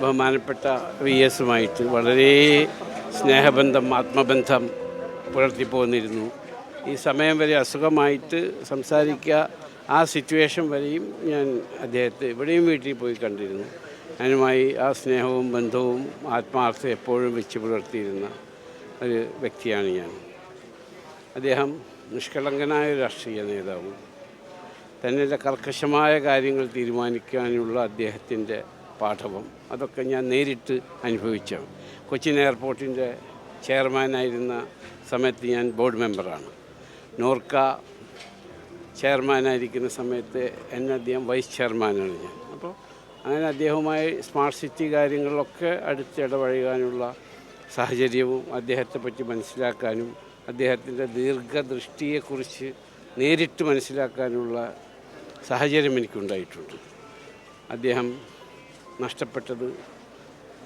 ബഹുമാനപ്പെട്ട VSമായിട്ട് വളരെ സ്നേഹബന്ധം, ആത്മബന്ധം പുലർത്തിപ്പോന്നിരുന്നു. ഈ സമയം വരെ അസുഖമായിട്ട് സംസാരിക്കുക, ആ സിറ്റുവേഷൻ വരെയും ഞാൻ അദ്ദേഹത്തെ ഇവിടെയും വീട്ടിൽ പോയി കണ്ടിരുന്നു. അതിനുമായി ആ സ്നേഹവും ബന്ധവും ആത്മാർത്ഥം എപ്പോഴും വെച്ച് പുലർത്തിയിരുന്ന ഒരു വ്യക്തിയാണ് ഞാൻ. അദ്ദേഹം നിഷ്കളങ്കനായ രാഷ്ട്രീയ നേതാവും, തന്നെ കർക്കശമായ കാര്യങ്ങൾ തീരുമാനിക്കാനുള്ള അദ്ദേഹത്തിൻ്റെ പാഠവും അതൊക്കെ ഞാൻ നേരിട്ട് അനുഭവിച്ചു. കൊച്ചിൻ എയർപോർട്ടിൻ്റെ ചെയർമാനായിരുന്ന സമയത്ത് ഞാൻ ബോർഡ് മെമ്പറാണ്. നോർക്ക ചെയർമാനായിരിക്കുന്ന സമയത്ത് എന്നെ അദ്ദേഹം വൈസ് ചെയർമാനാണ് ഞാൻ. അപ്പോൾ അങ്ങനെ അദ്ദേഹവുമായി സ്മാർട്ട് സിറ്റി കാര്യങ്ങളിലൊക്കെ അടുത്തിടപഴകാനുള്ള സാഹചര്യവും അദ്ദേഹത്തെപ്പറ്റി മനസ്സിലാക്കാനും അദ്ദേഹത്തിൻ്റെ ദീർഘദൃഷ്ടിയെക്കുറിച്ച് നേരിട്ട് മനസ്സിലാക്കാനുള്ള സാഹചര്യം എനിക്കുണ്ടായിട്ടുണ്ട്. അദ്ദേഹം നഷ്ടപ്പെട്ടത്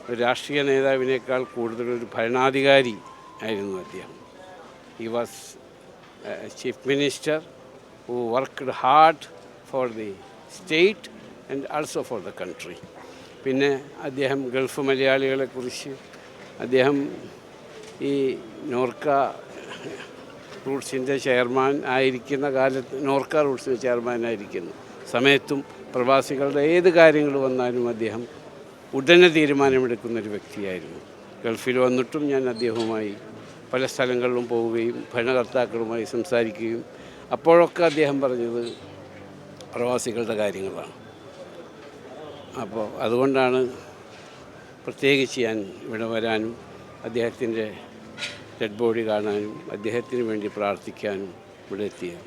ഒരു രാഷ്ട്രീയ നേതാവിനേക്കാൾ കൂടുതലൊരു ഭരണാധികാരി ആയിരുന്നു അദ്ദേഹം. He was chief minister who worked hard for the state and also for the country. പിന്നെ അദ്ദേഹം ഗൾഫ് മലയാളികളെക്കുറിച്ച് അദ്ദേഹം ഈ നോർക്ക റൂട്ട്സിൻ്റെ ചെയർമാൻ ആയിരിക്കുന്ന കാലത്ത്, നോർക്ക റൂട്ട്സിൻ്റെ ചെയർമാനായിരിക്കുന്ന സമയത്തും പ്രവാസികളുടെ ഏത് കാര്യങ്ങൾ വന്നാലും അദ്ദേഹം ഉടനെ തീരുമാനമെടുക്കുന്നൊരു വ്യക്തിയായിരുന്നു. ഗൾഫിൽ വന്നിട്ടും ഞാൻ അദ്ദേഹവുമായി പല സ്ഥലങ്ങളിലും പോവുകയും ഭരണകർത്താക്കളുമായി സംസാരിക്കുകയും അപ്പോഴൊക്കെ അദ്ദേഹം പറഞ്ഞത് പ്രവാസികളുടെ കാര്യങ്ങളാണ്. അപ്പോൾ അതുകൊണ്ടാണ് പ്രത്യേകിച്ച് ഞാൻ ഇവിടെ വരാനും അദ്ദേഹത്തിൻ്റെ ഡെഡ് ബോഡി കാണാനും അദ്ദേഹത്തിന് വേണ്ടി പ്രാർത്ഥിക്കാനും ഇവിടെ എത്തിയത്.